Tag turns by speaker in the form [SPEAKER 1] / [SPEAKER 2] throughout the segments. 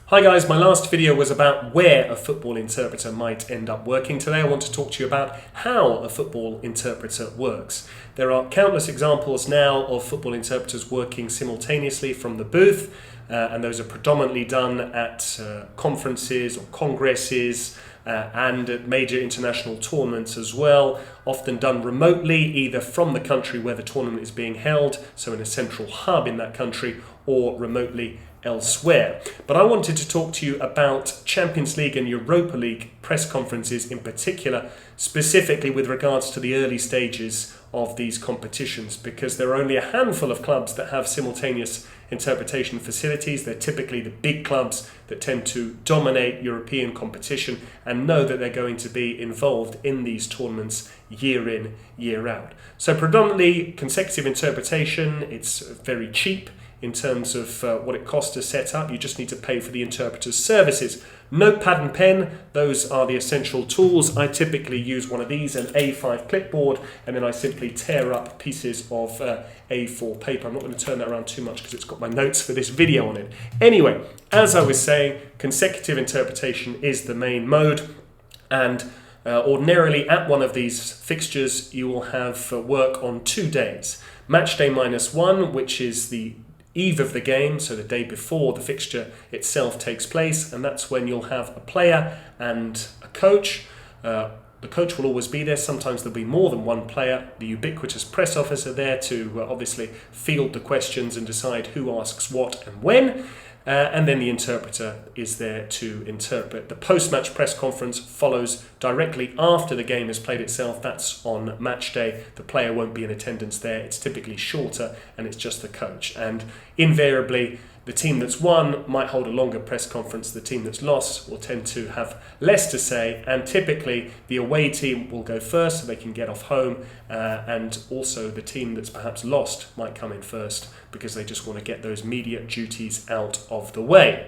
[SPEAKER 1] Hi guys, my last video was about where a football interpreter might end up working. Today I want to talk to you about how a football interpreter works. There are countless examples now of football interpreters working simultaneously from the booth, and those are predominantly done at conferences or congresses and at major international tournaments as well, often done remotely, either from the country where the tournament is being held, so in a central hub in that country, or remotely elsewhere. But I wanted to talk to you about Champions League and Europa League press conferences in particular, specifically with regards to the early stages of these competitions, because there are only a handful of clubs that have simultaneous interpretation facilities. They're typically the big clubs that tend to dominate European competition and know that they're going to be involved in these tournaments year in, year out. So predominantly consecutive interpretation, it's very cheap in terms of what it costs to set up. You just need to pay for the interpreter's services. Notepad and pen, those are the essential tools. I typically use one of these, an A5 clipboard, and then I simply tear up pieces of A4 paper. I'm not going to turn that around too much because it's got my notes for this video on it. Anyway, as I was saying, consecutive interpretation is the main mode, and ordinarily at one of these fixtures you will have work on 2 days. Matchday -1, which is the eve of the game, so the day before the fixture itself takes place, and that's when you'll have a player and a coach. The coach will always be there. Sometimes there'll be more than one player. The ubiquitous press officer there to obviously field the questions and decide who asks what and when. And then the interpreter is there to interpret. The post-match press conference follows directly after the game has played itself. That's on match day. The player won't be in attendance there. It's typically shorter and it's just the coach. And invariably, the team that's won might hold a longer press conference. The team that's lost will tend to have less to say, and typically the away team will go first so they can get off home, and also the team that's perhaps lost might come in first because they just want to get those media duties out of the way.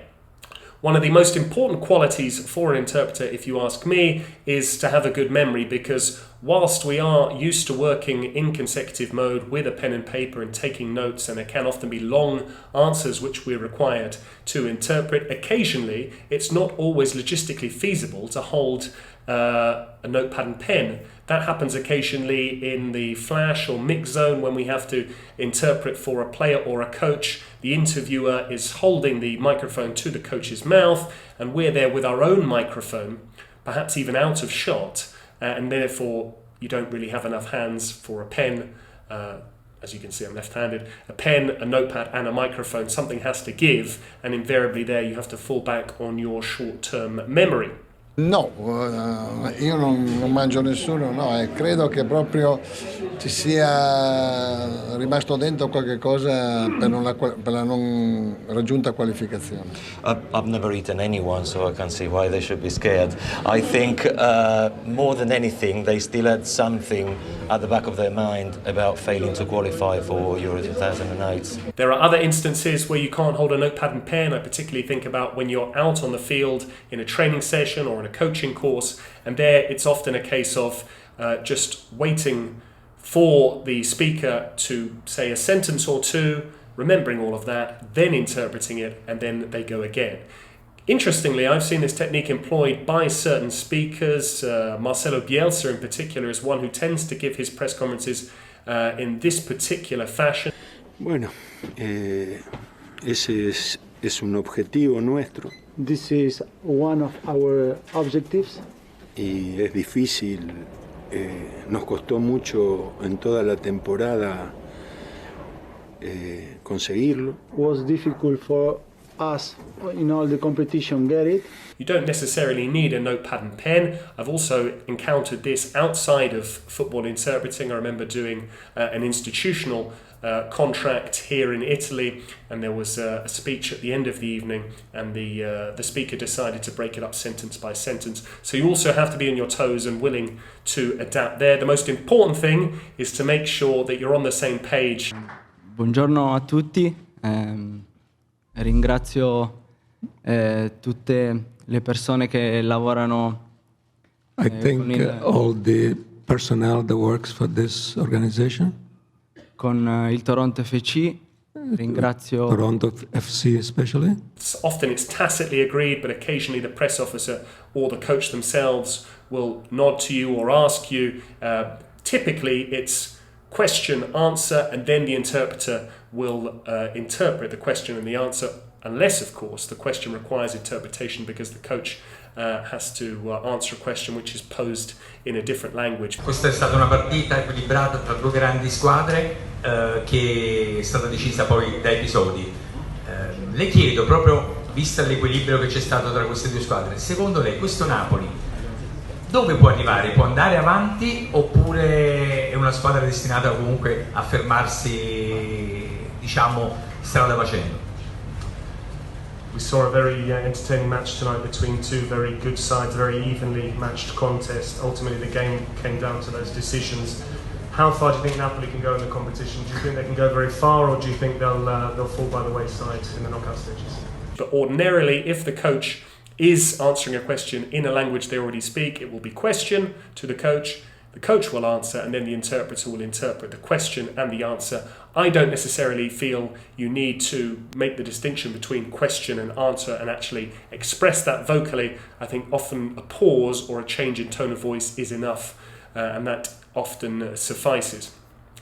[SPEAKER 1] One of the most important qualities for an interpreter, if you ask me, is to have a good memory, because whilst we are used to working in consecutive mode with a pen and paper and taking notes, and there can often be long answers which we're required to interpret, occasionally it's not always logistically feasible to hold a notepad and pen. That happens occasionally in the flash or mix zone when we have to interpret for a player or a coach. The interviewer is holding the microphone to the coach's mouth, and we're there with our own microphone, perhaps even out of shot, and therefore you don't really have enough hands for a pen. As you can see, I'm left-handed. A pen, a notepad and a microphone, something has to give, and invariably there you have to fall back on your short-term memory.
[SPEAKER 2] No, io non mangio nessuno, no, e credo che proprio ci sia rimasto dentro qualche cosa per la non raggiunta qualificazione.
[SPEAKER 3] I've never eaten anyone, so I can't see why they should be scared. I think more than anything, they still had something at the back of their mind about failing to qualify for Euro 2008.
[SPEAKER 1] There are other instances where you can't hold a notepad and pen. I particularly think about when you're out on the field in a training session or in a coaching course, and there it's often a case of just waiting for the speaker to say a sentence or two, remembering all of that, then interpreting it, and then they go again. Interestingly, I've seen this technique employed by certain speakers. Marcelo Bielsa in particular is one who tends to give his press conferences in this particular fashion.
[SPEAKER 4] Bueno, ese es un objetivo nuestro.
[SPEAKER 5] This is one of our objectives.
[SPEAKER 4] Y es difícil, nos costó mucho en toda la temporada conseguirlo.
[SPEAKER 5] It was difficult for us in all the competition get it.
[SPEAKER 1] You don't necessarily need a notepad and pen. I've also encountered this outside of football interpreting. I remember doing an institutional contract here in Italy, and there was a speech at the end of the evening, and the speaker decided to break it up sentence by sentence. So you also have to be on your toes and willing to adapt there. The most important thing is to make sure that you're on the same page.
[SPEAKER 6] Buongiorno a tutti, ringrazio tutte le persone che lavorano.
[SPEAKER 7] I thank all the personnel that works for this organization.
[SPEAKER 6] Con il Toronto FC Ringrazio
[SPEAKER 7] Toronto FC especially.
[SPEAKER 1] Often it's tacitly agreed, but occasionally the press officer or the coach themselves will nod to you or ask you. Typically it's question, answer, and then the interpreter will interpret the question and the answer, unless of course the question requires interpretation because the coach has to answer a question which is posed in a different language.
[SPEAKER 8] Questa è stata una partita equilibrata tra due grandi squadre che è stata decisa poi da episodi. Le chiedo, proprio vista l'equilibrio che c'è stato tra queste due squadre, secondo lei questo Napoli dove può arrivare? Può andare avanti oppure è una squadra destinata comunque a fermarsi, diciamo, strada facendo?
[SPEAKER 1] We saw a very entertaining match tonight between two very good sides, a very evenly matched contest. Ultimately the game came down to those decisions. How far do you think Napoli can go in the competition? Do you think they can go very far, or do you think they'll fall by the wayside in the knockout stages? But ordinarily, if the coach is answering a question in a language they already speak, it will be question to the coach will answer, and then the interpreter will interpret the question and the answer. I don't necessarily feel you need to make the distinction between question and answer and actually express that vocally. I think often a pause or a change in tone of voice is enough, and that often suffices.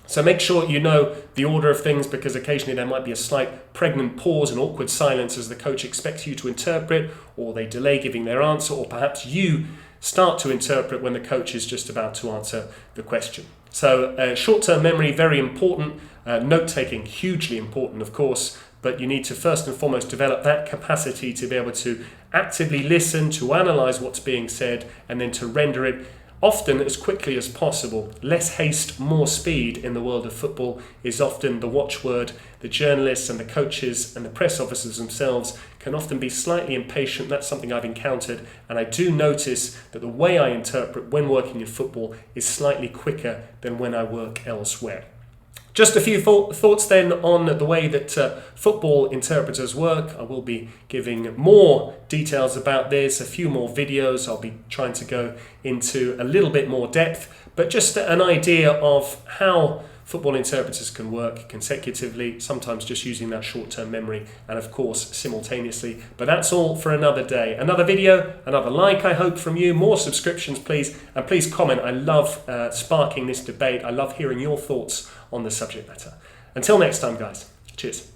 [SPEAKER 1] So make sure you know the order of things, because occasionally there might be a slight pregnant pause and awkward silence as the coach expects you to interpret, or they delay giving their answer, or perhaps you start to interpret when the coach is just about to answer the question. So short-term memory, very important. Note-taking, hugely important, of course, but you need to first and foremost develop that capacity to be able to actively listen, to analyse what's being said, and then to render it often as quickly as possible. Less haste, more speed in the world of football is often the watchword. The journalists and the coaches and the press officers themselves can often be slightly impatient. That's something I've encountered, and I do notice that the way I interpret when working in football is slightly quicker than when I work elsewhere. Just a few thoughts then on the way that football interpreters work. I will be giving more details about this, a few more videos. I'll be trying to go into a little bit more depth, but just an idea of how football interpreters can work consecutively, sometimes just using that short-term memory, and of course simultaneously. But that's all for another day. Another video, another like, I hope, from you. More subscriptions, please. And please comment. I love sparking this debate. I love hearing your thoughts on the subject matter. Until next time, guys. Cheers.